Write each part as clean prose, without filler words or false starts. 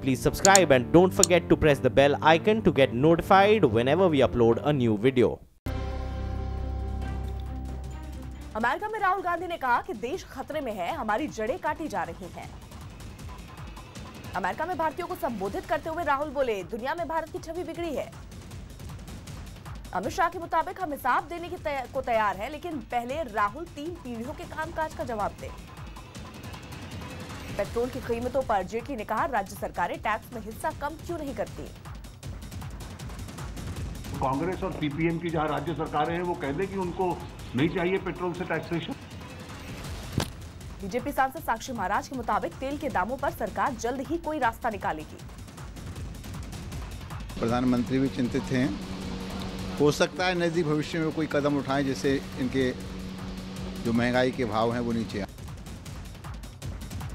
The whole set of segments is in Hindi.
please subscribe and don't forget to press the bell icon to get notified whenever we upload a new video. America में राहुल गांधी ने कहा कि देश खतरे में है, हमारी जड़ें काटी जा रही हैं। अमेरिका में भारतीयों को संबोधित करते हुए राहुल बोले, दुनिया में भारत की छवि बिगड़ी है। अमित शाह के मुताबिक हम हिसाब देने को तैयार हैं, लेकिन पहले राहुल 3 पीढ़ियों के कामकाज का जवाब दें। पेट्रोल की कीमतों पर जेटली ने कहा, राज्य सरकारें टैक्स में हिस्सा कम क्यों नहीं करती। कांग्रेस और सीपीएम की जहां राज्य सरकारें हैं वो कह दें कि उनको नहीं चाहिए पेट्रोल से टैक्सेशन। बीजेपी सांसद साक्षी महाराज के मुताबिक तेल के दामों पर सरकार जल्द ही कोई रास्ता निकालेगी। प्रधानमंत्री भी चिंतित हैं, हो सकता है नजदीक भविष्य में कोई कदम उठाएं जिससे इनके जो महंगाई के भाव हैं वो नीचे आए।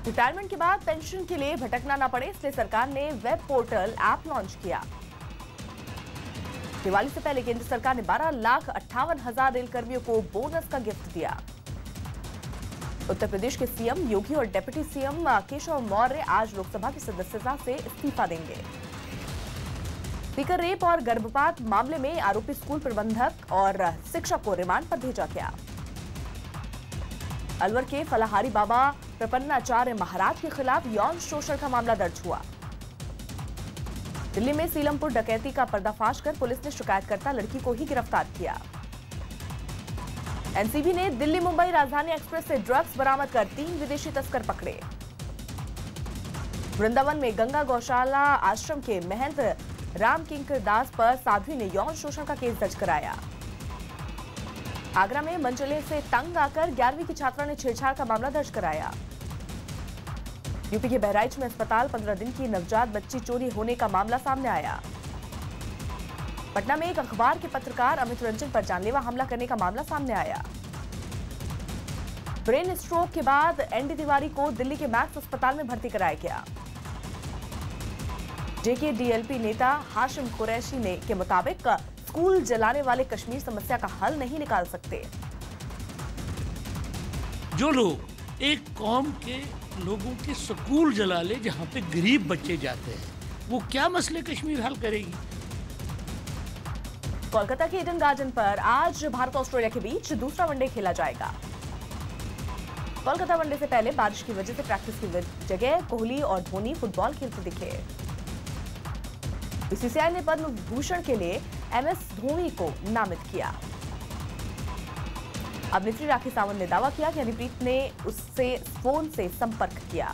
रिटायरमेंट के बाद पेंशन के लिए भटकना न पड़े, इसलिए सरकार ने वेब पोर्टल ऐप लॉन्च किया। दिवाली से पहले केंद्र सरकार ने 12,58,000 रेल कर्मियों को बोनस का गिफ्ट दिया। उत्तर प्रदेश के सीएम योगी और डिप्टी सीएम केशव मौर्य आज लोकसभा की सदस्यता से इस्तीफा देंगे। स्पीकर रेप और गर्भपात मामले में आरोपी स्कूल प्रबंधक और शिक्षक को रिमांड पर भेजा गया। अलवर के फलाहारी बाबा प्रपन्नाचार्य महाराज के खिलाफ यौन शोषण का मामला दर्ज हुआ। दिल्ली में सीलमपुर डकैती का पर्दाफाश कर पुलिस ने शिकायतकर्ता लड़की को ही गिरफ्तार किया। एनसीबी ने दिल्ली मुंबई राजधानी एक्सप्रेस से ड्रग्स बरामद कर 3 विदेशी तस्कर पकड़े। वृंदावन में गंगा गौशाला आश्रम के महंत राम किंकर दास पर साध्वी ने यौन शोषण का केस दर्ज कराया। आगरा में मंचले से तंग आकर 11वीं की छात्रा ने छेड़छाड़ का मामला दर्ज कराया। यूपी के बहराइच में अस्पताल 15 दिन की नवजात बच्ची चोरी होने का मामला सामने आया। पटना में एक अखबार के पत्रकार अमित रंजन पर जानलेवा हमला करने का मामला सामने आया। ब्रेन स्ट्रोक के बाद एनडी तिवारी को दिल्ली के मैक्स अस्पताल में भर्ती कराया गया। जेकेडीएलपी नेता हाशिम कुरैशी के मुताबिक स्कूल जलाने वाले कश्मीर समस्या का हल नहीं निकाल सकते। जो लोग एक कौम के लोगों के स्कूल जला ले जहां पे गरीब बच्चे जाते हैं, वो क्या मसले कश्मीर हल करेगी। कोलकाता के ईडन गार्डन पर आज भारत ऑस्ट्रेलिया के बीच दूसरा वनडे खेला जाएगा। कोलकाता वनडे से पहले बारिश की वजह से प्रैक्टिस की जगह कोहली और धोनी फुटबॉल खेलते दिखे। बीसीसीआई ने पद्म भूषण के लिए एमएस धोनी को नामित किया। अभिनेत्री राखी सावंत ने दावा किया कि हनीप्रीत ने उससे फोन से संपर्क किया।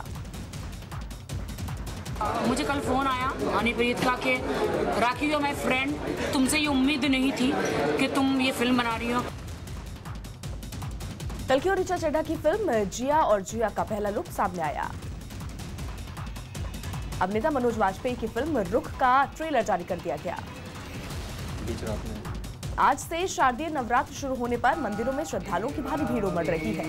मुझे कल फोन आया हनीप्रीत का कि राखी यू माय फ्रेंड, तुमसे ये उम्मीद नहीं थी कि तुम ये फिल्म बना रही हो। कल्कि और ऋचा चड्ढा की फिल्म जिया और जिया का पहला लुक सामने आया। अभिनेता मनोज वाजपेयी की फिल्म रुख का ट्रेलर जारी कर दिया गया। आज से शारदीय नवरात्र शुरू होने पर मंदिरों में श्रद्धालुओं की भारी भीड़ उमड़ रही है।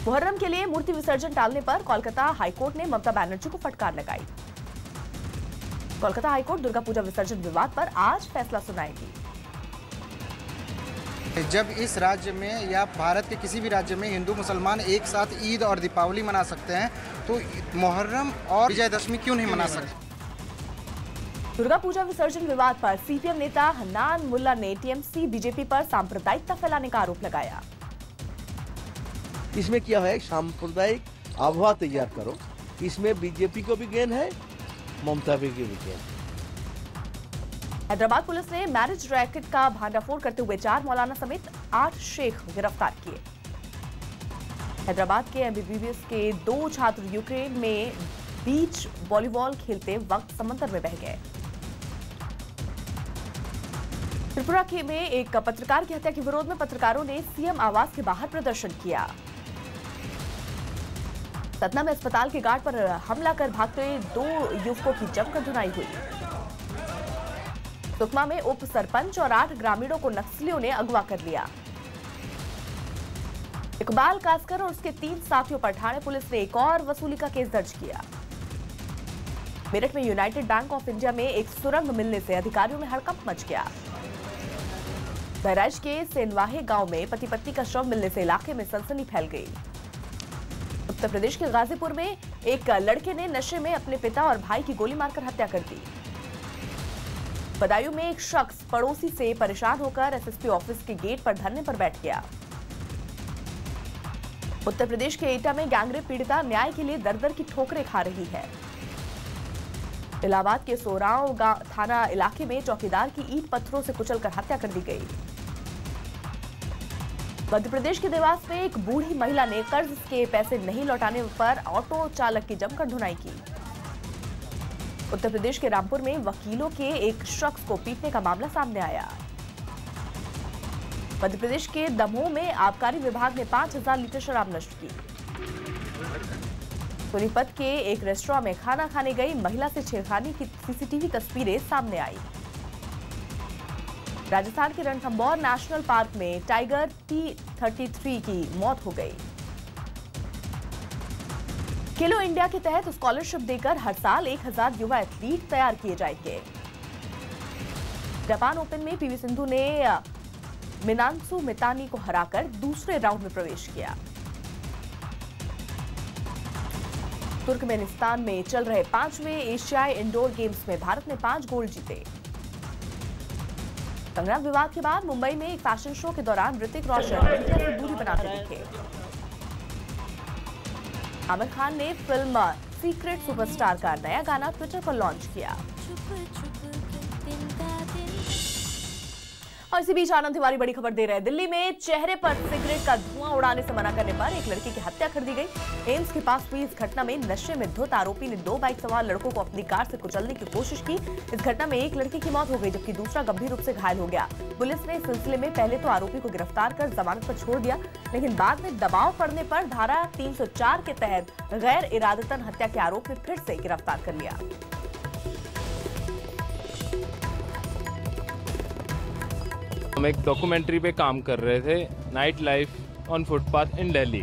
मुहर्रम के लिए मूर्ति विसर्जन टालने पर कोलकाता हाईकोर्ट ने ममता बनर्जी को फटकार लगाई। कोलकाता हाईकोर्ट दुर्गा पूजा विसर्जन विवाद पर आज फैसला सुनाएगी। जब इस राज्य में या भारत के किसी भी राज्य में हिंदू मुसलमान एक साथ ईद और दीपावली मना सकते हैं, तो मुहर्रम और विजयदशमी क्यों नहीं मना सकते। दुर्गा पूजा विसर्जन विवाद पर सीपीएम नेता हन्नान मुल्ला ने टीएमसी बीजेपी पर सांप्रदायिकता फैलाने का आरोप लगाया। इसमें क्या है, सांप्रदायिक आबहवा तैयार करो। इसमें बीजेपी को भी गेन है, ममता भी गेन है। हैदराबाद पुलिस ने मैरिज रैकेट का भांडाफोड़ करते हुए 4 मौलाना समेत 8 शेख गिरफ्तार किए। हैदराबाद के एमबीबीएस के 2 छात्र यूक्रेन में बीच वॉलीबॉल खेलते वक्त समंदर में बह गए। त्रिपुरा में एक पत्रकार की हत्या के विरोध में पत्रकारों ने सीएम आवास के बाहर प्रदर्शन किया। सतना में अस्पताल के गार्ड पर हमला कर भागते 2 युवकों की जमकर धुनाई हुई। सुकमा में उप सरपंच और 8 ग्रामीणों को नक्सलियों ने अगवा कर लिया। इकबाल कासकर और उसके 3 साथियों पर ठाणे पुलिस ने एक और वसूली का केस दर्ज किया। मेरठ में यूनाइटेड बैंक ऑफ इंडिया में एक सुरंग मिलने से अधिकारियों में हड़कंप मच गया। बहराइच के सेनवाहे गांव में पति पत्नी का शव मिलने से इलाके में सनसनी फैल गई। उत्तर प्रदेश के गाजीपुर में एक लड़के ने नशे में अपने पिता और भाई की गोली मारकर हत्या कर दी। बदायूं में एक शख्स पड़ोसी से परेशान होकर एसएसपी ऑफिस के गेट पर धरने पर बैठ गया। उत्तर प्रदेश के एटा में गैंगरेप पीड़िता न्याय के लिए दर-दर की ठोकरें खा रही है। इलाहाबाद के सोराव थाना इलाके में चौकीदार की ईंट पत्थरों से कुचलकर हत्या कर दी गई। मध्य प्रदेश के देवास में एक बूढ़ी महिला ने कर्ज के पैसे नहीं लौटाने पर ऑटो चालक की जमकर धुनाई की। उत्तर प्रदेश के रामपुर में वकीलों के एक शख्स को पीटने का मामला सामने आया। मध्य प्रदेश के दमोह में आबकारी विभाग ने 5000 लीटर शराब नष्ट की। सोनीपत के एक रेस्टोरेंट में खाना खाने गई महिला से छेड़खानी की सीसीटीवी तस्वीरें सामने आई। राजस्थान के रणथंभौर नेशनल पार्क में टाइगर T33 की मौत हो गई। खेलो इंडिया के तहत स्कॉलरशिप देकर हर साल 1000 युवा एथलीट तैयार किए जाएंगे। जापान ओपन में पीवी सिंधु ने मिनांसु मितानी को हराकर दूसरे राउंड में प्रवेश किया। तुर्कमेनिस्तान में चल रहे 5वें एशियाई इंडोर गेम्स में भारत ने 5 गोल्ड जीते। कंगना विवाद के बाद मुंबई में एक फैशन शो के दौरान ऋतिक रोशन मीडिया से दूरी बनाते दिखे। आमिर खान ने फिल्म सीक्रेट सुपरस्टार का नया गाना ट्विटर पर लॉन्च किया। और इसी बीच आनंद तिवारी बड़ी खबर दे रहे हैं। दिल्ली में चेहरे पर सिगरेट का धुआं उड़ाने से मना करने पर एक लड़की की हत्या कर दी गई। एम्स के पास हुई इस घटना में नशे में धुत आरोपी ने 2 बाइक सवार लड़कों को अपनी कार से कुचलने की कोशिश की। इस घटना में एक लड़की की मौत हो गई जबकि दूसरा गंभीर रूप से घायल हो गया। पुलिस ने इस सिलसिले में पहले तो आरोपी को गिरफ्तार कर जमानत पर छोड़ दिया, लेकिन बाद में दबाव पड़ने पर धारा 304 के तहत गैर इरादतन हत्या के आरोप में फिर से गिरफ्तार कर लिया। हम एक डॉक्यूमेंट्री पे काम कर रहे थे, नाइट लाइफ ऑन फुटपाथ इन दिल्ली,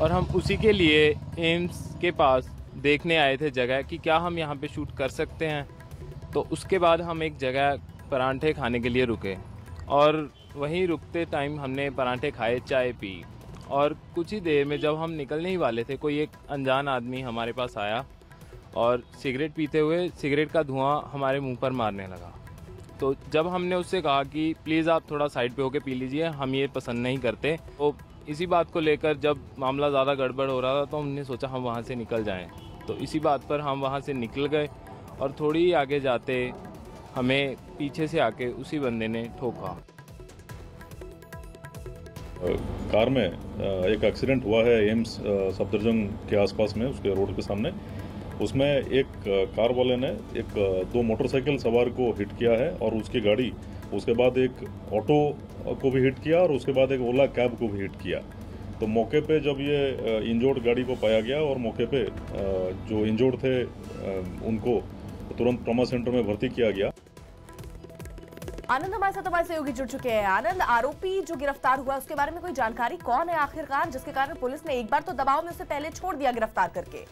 और हम उसी के लिए एम्स के पास देखने आए थे जगह कि क्या हम यहाँ पे शूट कर सकते हैं। तो उसके बाद हम एक जगह परांठे खाने के लिए रुके और वहीं रुकते टाइम हमने परांठे खाए, चाय पी, और कुछ ही देर में जब हम निकलने ही वाले थे कोई एक अनजान आदमी हमारे पास आया और सिगरेट पीते हुए सिगरेट का धुआं हमारे मुंह पर मारने लगा। तो जब हमने उससे कहा कि प्लीज़ आप थोड़ा साइड पे होके पी लीजिए, हम ये पसंद नहीं करते, तो इसी बात को लेकर जब मामला ज़्यादा गड़बड़ हो रहा था तो हमने सोचा हम वहाँ से निकल जाएं। तो इसी बात पर हम वहाँ से निकल गए और थोड़ी आगे जाते हमें पीछे से आके उसी बंदे ने ठोका। कार में एक एक्सीडेंट हुआ है एम्स सफदरजंग के आसपास में, उसके रोड के सामने। उसमें एक कार वाले ने 2 मोटरसाइकिल सवार को हिट किया है और उसकी गाड़ी, उसके बाद एक ऑटो को भी हिट किया और उसके बाद एक ओला कैब को भी हिट किया। तो मौके पे जब ये इंजोर्ड गाड़ी को पाया गया और मौके पे जो इंजोर्ड थे उनको तुरंत ट्रॉमा सेंटर में भर्ती किया गया। आनंद हमारे साथ हमारे सहयोगी जुड़ चुके हैं। आनंद, आरोपी जो गिरफ्तार हुआ उसके बारे में कोई जानकारी, कौन है आखिरकार जिसके कारण पुलिस ने एक बार तो दबाव में उसे पहले छोड़ दिया गिरफ्तार करके?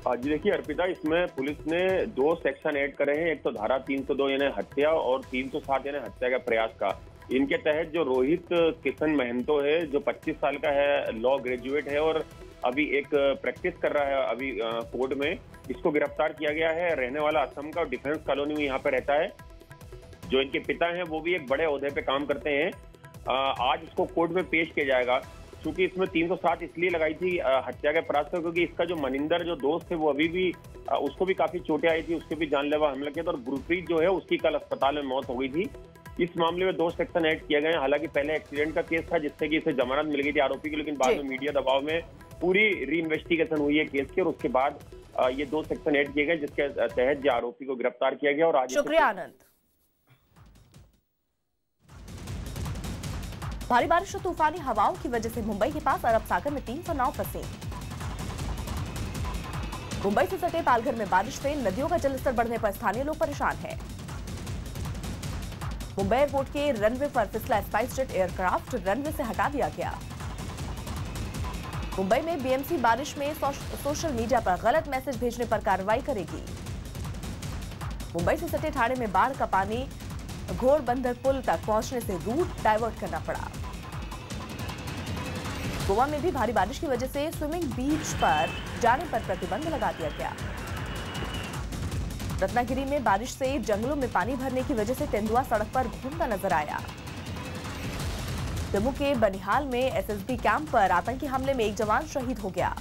जी देखिए अर्पिता, इसमें पुलिस ने 2 सेक्शन ऐड करे हैं। एक तो धारा 302 यानी हत्या और 307 यानी हत्या का प्रयास का। इनके तहत जो रोहित किशन महंतो है, जो 25 साल का है, लॉ ग्रेजुएट है और अभी एक प्रैक्टिस कर रहा है अभी कोर्ट में, इसको गिरफ्तार किया गया है। रहने वाला असम का, डिफेंस कॉलोनी में यहाँ पे रहता है। जो इनके पिता हैं वो भी एक बड़े ओहदे पे काम करते हैं। आज इसको कोर्ट में पेश किया जाएगा। क्योंकि इसमें 307 इसलिए लगाई थी हत्या के प्रयास पर, क्योंकि इसका जो मनिंदर जो दोस्त है वो अभी भी उसको भी काफी चोटें आई थी, उसके भी जानलेवा हमला किया था और गुरप्रीत जो है उसकी कल अस्पताल में मौत हो गई थी। इस मामले में 2 सेक्शन ऐड किए गए हैं। हालांकि पहले एक्सीडेंट का केस था जिससे कि इसे जमानत मिल गई थी आरोपी की, लेकिन बाद में मीडिया दबाव में पूरी री इन्वेस्टिगेशन हुई है केस की और उसके बाद ये 2 सेक्शन ऐड किए गए जिसके तहत आरोपी को गिरफ्तार किया गया। और आज शुक्रिया आनंद। भारी बारिश और तूफानी हवाओं की वजह से मुंबई के पास अरब सागर में 300 नाव फंसी। मुंबई से सटे पालघर में बारिश से नदियों का जलस्तर बढ़ने पर स्थानीय लोग परेशान हैं। मुंबई एयरपोर्ट के रनवे पर फिसला स्पाइस जेट एयरक्राफ्ट रनवे से हटा दिया गया। मुंबई में बीएमसी बारिश में सोशल मीडिया पर गलत मैसेज भेजने पर कार्रवाई करेगी। मुंबई से सटे ठाणे में बाढ़ का पानी घोड़बंदर पुल तक पहुंचने से रूट डाइवर्ट करना पड़ा। गोवा में भी भारी बारिश की वजह से स्विमिंग बीच पर जाने पर प्रतिबंध लगा दिया गया। रत्नागिरी में बारिश से जंगलों में पानी भरने की वजह से तेंदुआ सड़क पर घूमता नजर आया। जम्मू के बनिहाल में एसएसबी कैंप पर आतंकी हमले में एक जवान शहीद हो गया।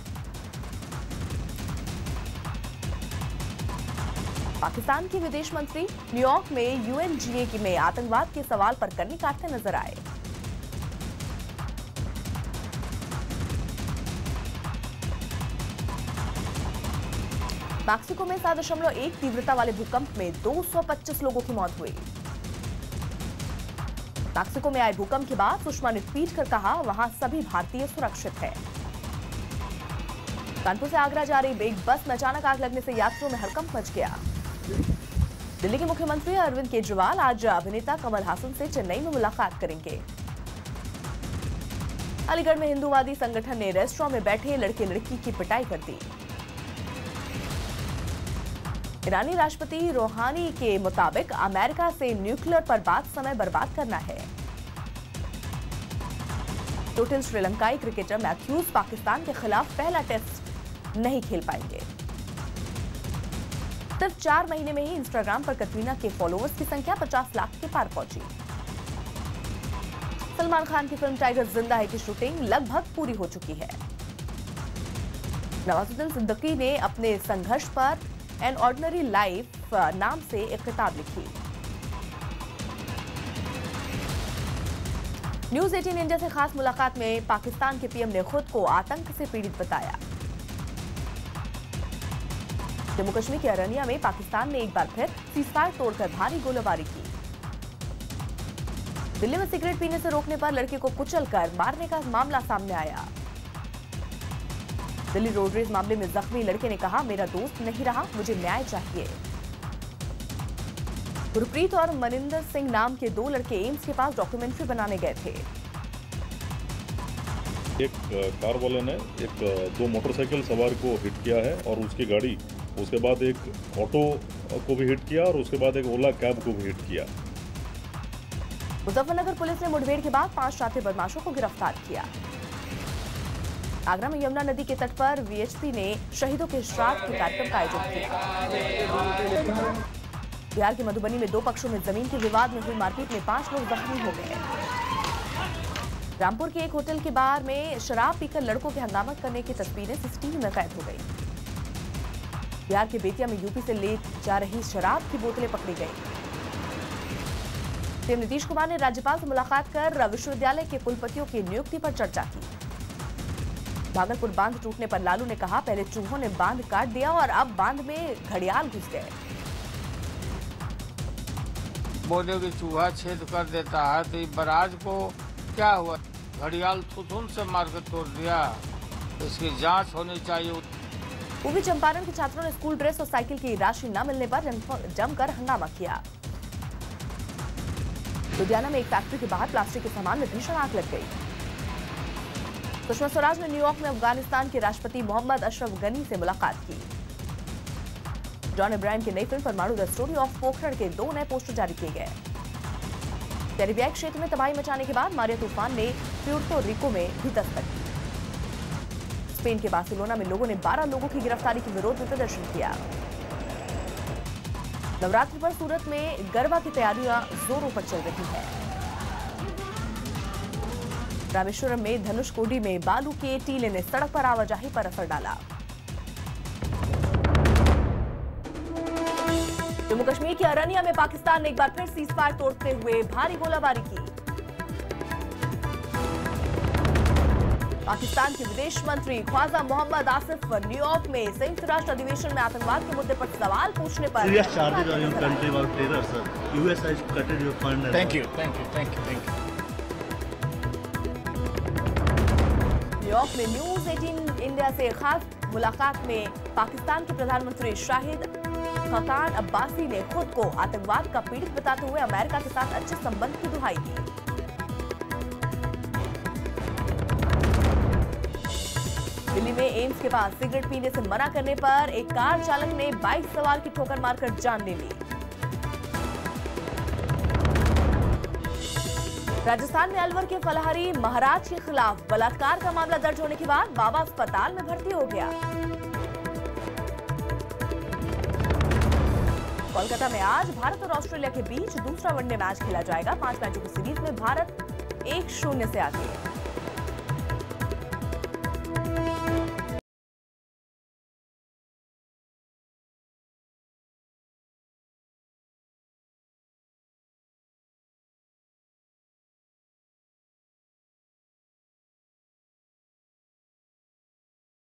पाकिस्तान के विदेश मंत्री न्यूयॉर्क में यूएनजीए में आतंकवाद के सवाल पर कन्नी काटते नजर आए। मैक्सिको में 7.1 तीव्रता वाले भूकंप में 225 लोगों की मौत हुई। मैक्सिको में आए भूकंप के बाद सुषमा ने ट्वीट कर कहा, वहां सभी भारतीय सुरक्षित हैं। कानपुर से आगरा जा रही एक बस में अचानक आग लगने से यात्रियों में हड़कंप मच गया। दिल्ली के मुख्यमंत्री अरविंद केजरीवाल आज अभिनेता कमल हासन से चेन्नई में मुलाकात करेंगे। अलीगढ़ में हिंदूवादी संगठन ने रेस्टोरेंट में बैठे लड़के लड़की की पिटाई कर दी। ईरानी राष्ट्रपति रोहानी के मुताबिक अमेरिका से न्यूक्लियर पर बात समय बर्बाद करना है। टोटल श्रीलंकाई क्रिकेटर मैथ्यूज पाकिस्तान के खिलाफ पहला टेस्ट नहीं खेल पाएंगे। सिर्फ 4 महीने में ही इंस्टाग्राम पर कटरीना के फॉलोअर्स की संख्या 50 लाख के पार पहुंची। सलमान खान की फिल्म टाइगर जिंदा है की शूटिंग लगभग पूरी हो चुकी है। नवाजुद्दीन सिद्दीकी ने अपने संघर्ष पर एन ऑर्डिनरी लाइफ नाम से एक किताब लिखी। न्यूज 18 इंडिया से खास मुलाकात में पाकिस्तान के पीएम ने खुद को आतंक से पीड़ित बताया। जम्मू कश्मीर के अरनिया में पाकिस्तान ने एक बार फिर सीजफायर तोड़कर भारी गोलीबारी की। दिल्ली में सिगरेट पीने से रोकने पर लड़के को कुचलकर मारने का मामला सामने आया। दिल्ली रोड रेज मामले में जख्मी लड़के ने कहा, मेरा दोस्त नहीं रहा, मुझे न्याय चाहिए। गुरप्रीत और मनिंदर सिंह नाम के 2 लड़के एम्स के पास डॉक्यूमेंट्री बनाने गए थे। एक कार वाले ने 2 मोटरसाइकिल सवार को हिट किया है और उसकी गाड़ी, उसके बाद एक ऑटो को भी हिट किया और उसके बाद एक ओला कैब को भी हिट किया। मुजफ्फरनगर पुलिस ने मुठभेड़ के बाद 5 शातिर बदमाशों को गिरफ्तार किया। आगरा में यमुना नदी के तट पर वीएचपी ने शहीदों के श्राद्ध के कार्यक्रम का आयोजन किया। बिहार के मधुबनी में 2 पक्षों में जमीन के विवाद में हुई मारपीट में 5 लोग जख्मी हो गए। रामपुर के एक होटल के बार में शराब पीकर लड़कों के हंगामा करने की तस्वीरें सीसीटीवी में कैद हो गई। बिहार के बेतिया में यूपी से ले जा रही शराब की बोतलें पकड़ी गई। सीएम नीतीश कुमार ने राज्यपाल से मुलाकात कर विश्वविद्यालय के कुलपतियों की नियुक्ति पर चर्चा की। भागलपुर बांध टूटने पर लालू ने कहा, पहले चूहों ने बांध काट दिया और अब बांध में घड़ियाल घुस गए। बोले कि चूहा छेद कर देता है तो बराज को क्या हुआ, घड़ियाल थुथुन से मार के तोड़ दिया, इसकी जांच होनी चाहिए। पूर्वी चंपारण के छात्रों ने स्कूल ड्रेस और साइकिल की राशि न मिलने पर जमकर हंगामा किया। लुधियाना में एक फैक्ट्री के बाहर प्लास्टिक के सामान में भीषण आग लग गई। सुषमा स्वराज ने न्यूयॉर्क में अफगानिस्तान के राष्ट्रपति मोहम्मद अशरफ गनी से मुलाकात की। जॉन अब्राहम की नई फिल्म परमाणु द स्टोरी ऑफ पोखरण के 2 नए पोस्टर जारी किए गए। कैरिबियाई क्षेत्र में तबाही मचाने के बाद मारिया तूफान ने प्यूर्तो रिको में भी दस्तक दी। स्पेन के बार्सिलोना में लोगों ने 12 लोगों की गिरफ्तारी के विरोध में प्रदर्शन किया। नवरात्रि पर सूरत में गरबा की तैयारियां जोरों पर चल रही है। रामेश्वरम में धनुषकोडी में बालू के टीले ने सड़क पर आवाजाही पर असर डाला। जम्मू कश्मीर के अरनिया में पाकिस्तान ने एक बार फिर सीजफायर तोड़ते हुए भारी गोलाबारी की। पाकिस्तान के विदेश मंत्री ख्वाजा मोहम्मद आसिफ न्यूयॉर्क में संयुक्त राष्ट्र अधिवेशन में आतंकवाद के मुद्दे पर सवाल पूछने पर न्यूयॉर्क में न्यूज 18 इंडिया से खास मुलाकात में पाकिस्तान के प्रधानमंत्री शाहिद खकान अब्बासी ने खुद को आतंकवाद का पीड़ित बताते हुए अमेरिका के साथ अच्छे संबंध की दुहाई दी। दिल्ली में एम्स के पास सिगरेट पीने से मना करने पर एक कार चालक ने बाइक सवार की ठोकर मारकर जान ले ली। राजस्थान में अलवर के फलहारी महाराज के खिलाफ बलात्कार का मामला दर्ज होने के बाद बाबा अस्पताल में भर्ती हो गया। कोलकाता में आज भारत और ऑस्ट्रेलिया के बीच दूसरा वनडे मैच खेला जाएगा। 5 मैचों की सीरीज में भारत 1-0 से आगे है।